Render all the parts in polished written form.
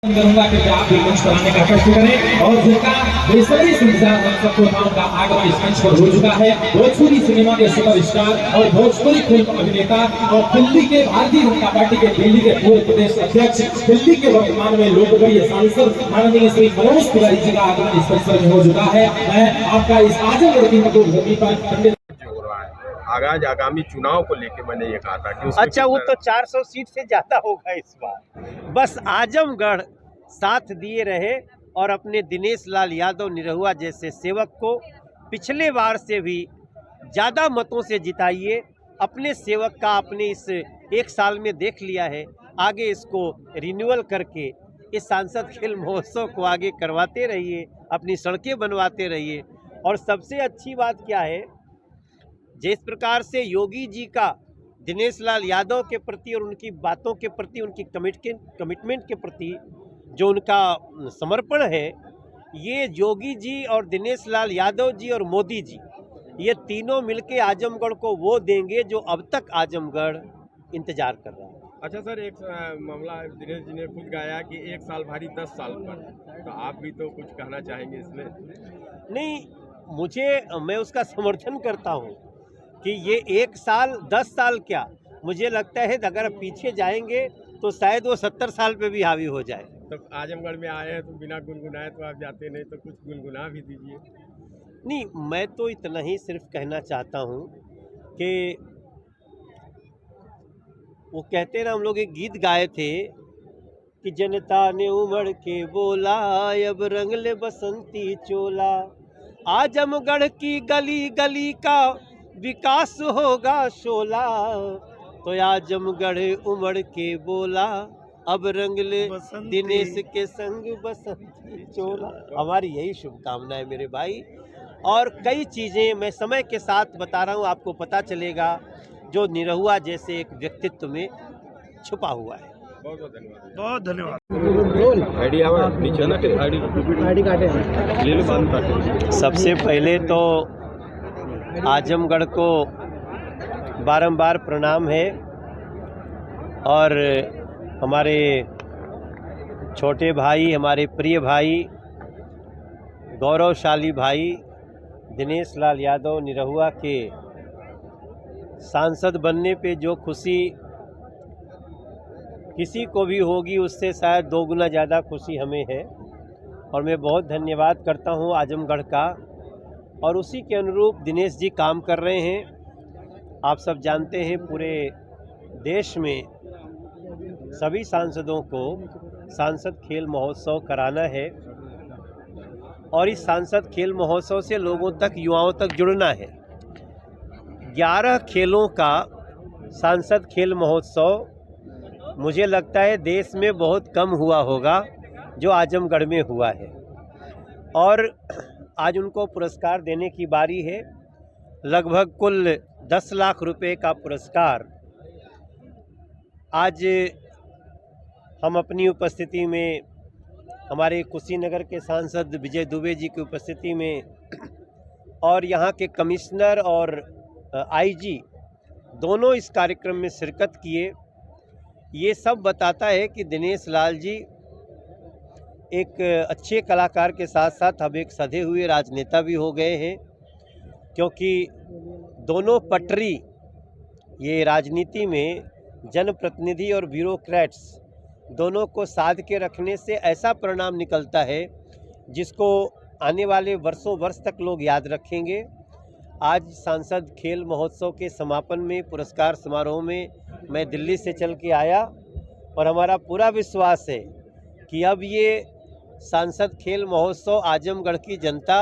करूंगा कि आप भी मंच पर आने का कष्ट करें और जिनका बेसब्री से इंतजार हम सबको का आगमन इस मंच पर हो चुका है। भोजपुरी सिनेमा के सुपरस्टार और भोजपुरी फिल्म अभिनेता और दिल्ली के भारतीय जनता पार्टी के दिल्ली के पूर्व प्रदेश अध्यक्ष, दिल्ली के वर्तमान में लोकप्रिय सांसद माननीय श्री मनोज तिवारी जी का आगमन इस परिसर में हो चुका है। मैं आपका इस आजमगढ़ की भूमि पर पंडित आगामी चुनाव को लेकर मैंने ये कहा था कि अच्छा, वो तो 400 सीट से ज्यादा होगा इस बार। बस आजमगढ़ साथ दिए रहे और अपने दिनेश लाल यादव निरहुआ जैसे सेवक को पिछले बार से भी ज़्यादा मतों से जिताइए। अपने सेवक का आपने इस एक साल में देख लिया है, आगे इसको रिन्यूअल करके इस सांसद खेल महोत्सव को आगे करवाते रहिए, अपनी सड़कें बनवाते रहिए। और सबसे अच्छी बात क्या है, जिस प्रकार से योगी जी का दिनेश लाल यादव के प्रति और उनकी बातों के प्रति, उनकी कमिटमेंट के प्रति जो उनका समर्पण है, ये योगी जी और दिनेश लाल यादव जी और मोदी जी, ये तीनों मिलके आजमगढ़ को वो देंगे जो अब तक आजमगढ़ इंतजार कर रहा है। अच्छा सर, एक मामला दिनेश जी ने खुद गाया कि 1 साल भारी 10 साल पर, तो आप भी तो कुछ कहना चाहेंगे इसमें? नहीं, मैं उसका समर्थन करता हूँ कि ये 1 साल 10 साल क्या, मुझे लगता है अगर पीछे जाएंगे तो शायद वो 70 साल पे भी हावी हो जाए। तो आजमगढ़ में आए हैं तो बिना गुनगुनाए तो आप जाते नहीं, तो कुछ गुनगुना भी दीजिए। नहीं, मैं तो इतना ही सिर्फ कहना चाहता हूँ कि वो कहते ना, हम लोग एक गीत गाए थे कि जनता ने उमड़ के बोला अब रंग ले बसंती चोला, आजमगढ़ की गली गली का विकास होगा शोला, तो आजमगढ़ उमड़ के बोला अब रंग ले दिनेश के संग बसंती चोला। हमारी यही शुभकामना है मेरे भाई। और कई चीज़ें मैं समय के साथ बता रहा हूँ, आपको पता चलेगा जो निरहुआ जैसे एक व्यक्तित्व में छुपा हुआ है। बहुत बहुत धन्यवाद। बहुत धन्यवाद। सबसे पहले तो आजमगढ़ को बारंबार प्रणाम है और हमारे छोटे भाई, हमारे प्रिय भाई, गौरवशाली भाई दिनेश लाल यादव निरहुआ के सांसद बनने पे जो खुशी किसी को भी होगी, उससे शायद 2 गुना ज़्यादा खुशी हमें है। और मैं बहुत धन्यवाद करता हूँ आजमगढ़ का, और उसी के अनुरूप दिनेश जी काम कर रहे हैं। आप सब जानते हैं पूरे देश में सभी सांसदों को सांसद खेल महोत्सव कराना है और इस सांसद खेल महोत्सव से लोगों तक, युवाओं तक जुड़ना है। 11 खेलों का सांसद खेल महोत्सव मुझे लगता है देश में बहुत कम हुआ होगा जो आजमगढ़ में हुआ है, और आज उनको पुरस्कार देने की बारी है। लगभग कुल 10 लाख रुपए का पुरस्कार आज हम अपनी उपस्थिति में, हमारे कुशीनगर के सांसद विजय दुबे जी की उपस्थिति में और यहाँ के कमिश्नर और आईजी दोनों इस कार्यक्रम में शिरकत किए। ये सब बताता है कि दिनेश लाल जी एक अच्छे कलाकार के साथ साथ अब एक सधे हुए राजनेता भी हो गए हैं, क्योंकि दोनों पटरी ये राजनीति में जनप्रतिनिधि और ब्यूरोक्रेट्स दोनों को साध के रखने से ऐसा परिणाम निकलता है जिसको आने वाले वर्षों वर्ष तक लोग याद रखेंगे। आज सांसद खेल महोत्सव के समापन में, पुरस्कार समारोह में मैं दिल्ली से चल के आया और हमारा पूरा विश्वास है कि अब ये सांसद खेल महोत्सव आजमगढ़ की जनता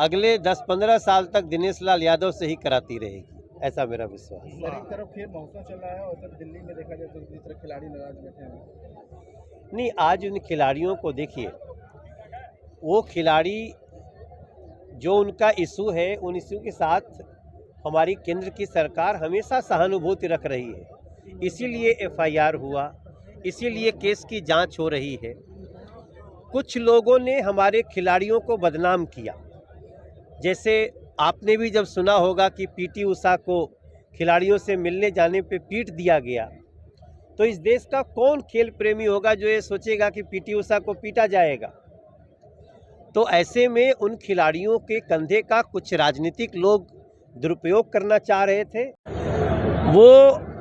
अगले 10-15 साल तक दिनेश लाल यादव से ही कराती रहेगी, ऐसा मेरा विश्वास है। एक तरफ खेल महोत्सव चल रहा है और इधर दिल्ली में देखा जाए तो दूसरी तरफ खिलाड़ी नाराज बैठे हैं। नहीं, आज उन खिलाड़ियों को देखिए, वो खिलाड़ी जो उनका इशू है, उन इशू के साथ हमारी केंद्र की सरकार हमेशा सहानुभूति रख रही है। इसीलिए एफआईआर हुआ, इसीलिए केस की जांच हो रही है। कुछ लोगों ने हमारे खिलाड़ियों को बदनाम किया, जैसे आपने भी जब सुना होगा कि पीटी उषा को खिलाड़ियों से मिलने जाने पे पीट दिया गया, तो इस देश का कौन खेल प्रेमी होगा जो ये सोचेगा कि पीटी उषा को पीटा जाएगा। तो ऐसे में उन खिलाड़ियों के कंधे का कुछ राजनीतिक लोग दुरुपयोग करना चाह रहे थे। वो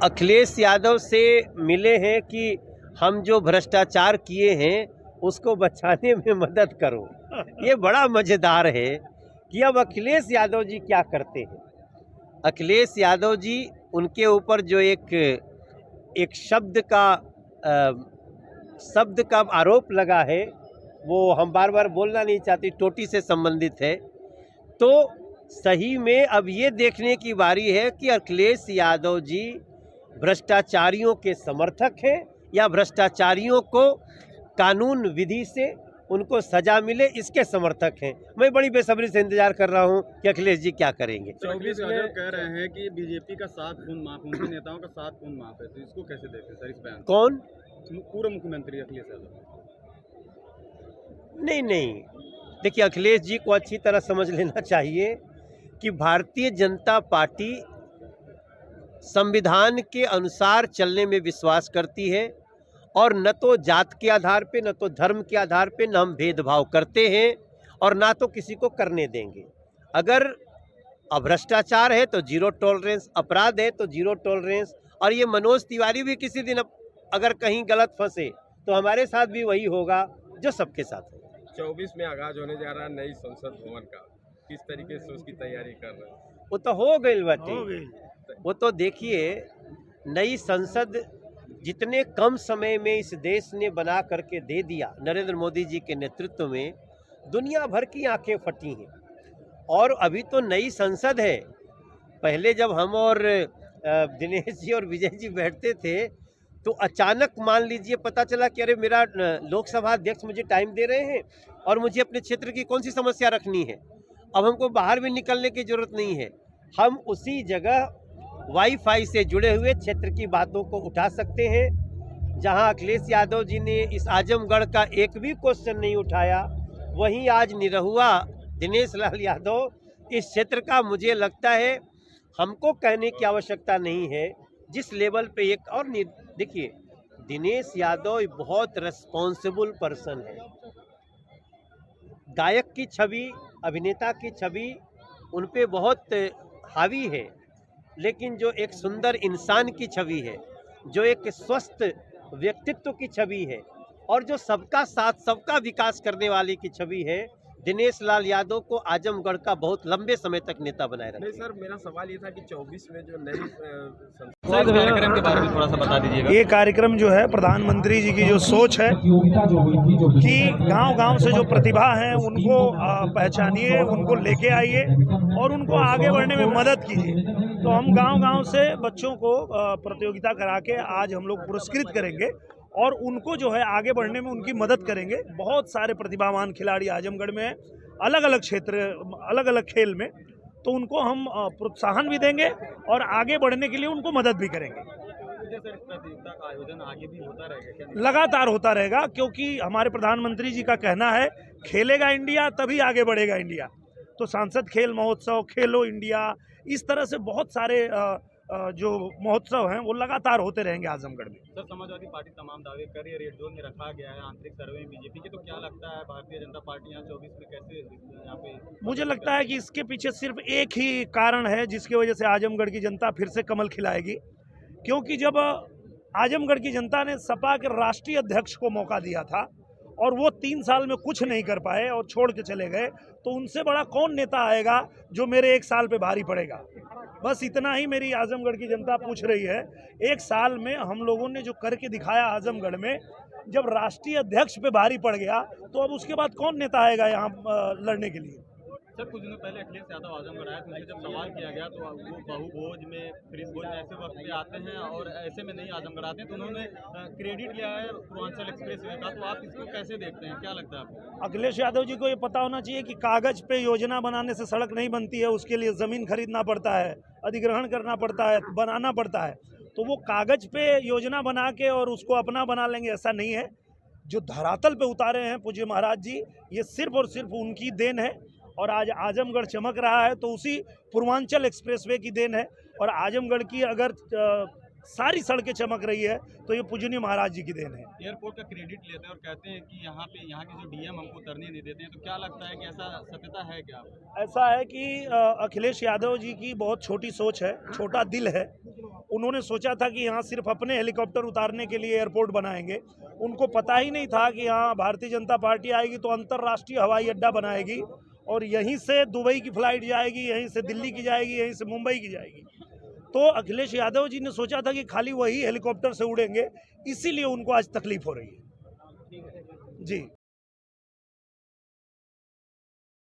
अखिलेश यादव से मिले हैं कि हम जो भ्रष्टाचार किए हैं उसको बचाने में मदद करो। ये बड़ा मज़ेदार है कि अब अखिलेश यादव जी क्या करते हैं। अखिलेश यादव जी, उनके ऊपर जो एक शब्द का आरोप लगा है, वो हम बार बार बोलना नहीं चाहती, टोटी से संबंधित है। तो सही में अब ये देखने की बारी है कि अखिलेश यादव जी भ्रष्टाचारियों के समर्थक हैं या भ्रष्टाचारियों को कानून विधि से उनको सजा मिले इसके समर्थक हैं। मैं बड़ी बेसब्री से इंतजार कर रहा हूं कि अखिलेश जी क्या करेंगे। 24 में कह रहे हैं कि बीजेपी का 7 खून माफ, उनके नेताओं का 7 खून माफ है, तो इसको कैसे देखते हैं सर इस बयान? कौन? पूर्व मुख्यमंत्री अखिलेश यादव। नहीं, देखिए, अखिलेश जी को अच्छी तरह समझ लेना चाहिए कि भारतीय जनता पार्टी संविधान के अनुसार चलने में विश्वास करती है और न तो जात के आधार पे, न तो धर्म के आधार पे न हम भेदभाव करते हैं और ना तो किसी को करने देंगे। अगर भ्रष्टाचार है तो जीरो टॉलरेंस, अपराध है तो जीरो टॉलरेंस। और ये मनोज तिवारी भी किसी दिन अगर कहीं गलत फंसे तो हमारे साथ भी वही होगा जो सबके साथ है। 24 में आगाज होने जा रहा है नई संसद भवन का, किस तरीके से उसकी तैयारी कर रहे हैं? वो तो हो गई बातें। वो तो देखिए, नई संसद जितने कम समय में इस देश ने बना करके दे दिया नरेंद्र मोदी जी के नेतृत्व में, दुनिया भर की आंखें फटी हैं। और अभी तो नई संसद है। पहले जब हम और दिनेश जी और विजय जी बैठते थे तो अचानक मान लीजिए पता चला कि अरे मेरा लोकसभा अध्यक्ष मुझे टाइम दे रहे हैं और मुझे अपने क्षेत्र की कौन सी समस्या रखनी है। अब हमको बाहर भी निकलने की जरूरत नहीं है, हम उसी जगह वाईफाई से जुड़े हुए क्षेत्र की बातों को उठा सकते हैं। जहां अखिलेश यादव जी ने इस आजमगढ़ का एक भी क्वेश्चन नहीं उठाया, वहीं आज निरहुआ दिनेश लाल यादव इस क्षेत्र का, मुझे लगता है हमको कहने की आवश्यकता नहीं है जिस लेवल पे एक। और देखिए, दिनेश यादव बहुत रिस्पॉन्सिबल पर्सन है। गायक की छवि, अभिनेता की छवि उन पे बहुत हावी है, लेकिन जो एक सुंदर इंसान की छवि है, जो एक स्वस्थ व्यक्तित्व की छवि है और जो सबका साथ सबका विकास करने वाले की छवि है, दिनेश लाल यादव को आजमगढ़ का बहुत लंबे समय तक नेता बनाए रखा। नहीं सर, मेरा सवाल ये था कि 24 में जो नई कार्यक्रम के बारे में थोड़ा सा बता दीजिएगा। ये कार्यक्रम जो है प्रधानमंत्री जी की जो सोच है कि गांव-गांव से जो प्रतिभा है उनको पहचानिए, उनको लेके आइए और उनको आगे बढ़ने में मदद कीजिए। तो हम गांव-गांव से बच्चों को प्रतियोगिता करा के आज हम लोग पुरस्कृत करेंगे और उनको जो है आगे बढ़ने में उनकी मदद करेंगे। बहुत सारे प्रतिभावान खिलाड़ी आजमगढ़ में हैं, अलग अलग क्षेत्र, अलग अलग खेल में, तो उनको हम प्रोत्साहन भी देंगे और आगे बढ़ने के लिए उनको मदद भी करेंगे। प्रतियोगिता का आयोजन आगे भी होता रहेगा? लगातार होता रहेगा, क्योंकि हमारे प्रधानमंत्री जी का कहना है खेलेगा इंडिया तभी आगे बढ़ेगा इंडिया। तो सांसद खेल महोत्सव, खेलो इंडिया, इस तरह से बहुत सारे जो महोत्सव हैं वो लगातार होते रहेंगे आजमगढ़ में। सर, समाजवादी पार्टी तमाम दावे कर रही है, रेड जोन में रखा गया है आंतरिक सर्वे में बीजेपी के, तो क्या लगता है भारतीय जनता पार्टी यहाँ 24 में कैसे यहाँ पे? मुझे लगता है कि इसके पीछे सिर्फ एक ही कारण है जिसकी वजह से आजमगढ़ की जनता फिर से कमल खिलाएगी। क्योंकि जब आजमगढ़ की जनता ने सपा के राष्ट्रीय अध्यक्ष को मौका दिया था और वो 3 साल में कुछ नहीं कर पाए और छोड़ के चले गए, तो उनसे बड़ा कौन नेता आएगा जो मेरे 1 साल पे भारी पड़ेगा। बस इतना ही मेरी आजमगढ़ की जनता पूछ रही है। 1 साल में हम लोगों ने जो करके दिखाया आजमगढ़ में, जब राष्ट्रीय अध्यक्ष पे भारी पड़ गया तो अब उसके बाद कौन नेता आएगा यहाँ लड़ने के लिए। सर, कुछ दिनों पहले अखिलेश यादव आजमगढ़ आए, तो उनसे जब सवाल किया गया तो वो बहुभोज में, फ्रिज भोज में ऐसे वक्त पे आते हैं और ऐसे में नहीं आजमगढ़ आते हैं, तो उन्होंने क्रेडिट लिया है पूर्वांचल एक्सप्रेस वे का, तो आप इसको कैसे देखते हैं, क्या लगता है आपको? अखिलेश यादव जी को ये पता होना चाहिए कि कागज पे योजना बनाने से सड़क नहीं बनती है, उसके लिए ज़मीन खरीदना पड़ता है, अधिग्रहण करना पड़ता है, बनाना पड़ता है। तो वो कागज पे योजना बना के और उसको अपना बना लेंगे, ऐसा नहीं है। जो धरातल पे उतारे हैं पूज्य महाराज जी, ये सिर्फ और सिर्फ उनकी देन है और आज आजमगढ़ चमक रहा है तो उसी पूर्वांचल एक्सप्रेसवे की देन है। और आजमगढ़ की अगर सारी सड़कें चमक रही है, तो ये पूजनीय महाराज जी की देन है। एयरपोर्ट का क्रेडिट लेते हैं और कहते हैं कि यहाँ के जो डीएम हमको उतरने नहीं देते हैं, तो क्या लगता है कि ऐसा सत्यता है क्या? ऐसा है कि अखिलेश यादव जी की बहुत छोटी सोच है, छोटा दिल है। उन्होंने सोचा था कि यहाँ सिर्फ अपने हेलीकॉप्टर उतारने के लिए एयरपोर्ट बनाएंगे। उनको पता ही नहीं था कि यहाँ भारतीय जनता पार्टी आएगी तो अंतर्राष्ट्रीय हवाई अड्डा बनाएगी और यहीं से दुबई की फ्लाइट जाएगी, यहीं से दिल्ली की जाएगी, यहीं से मुंबई की जाएगी। तो अखिलेश यादव जी ने सोचा था कि खाली वही हेलीकॉप्टर से उड़ेंगे, इसीलिए उनको आज तकलीफ हो रही है। जी।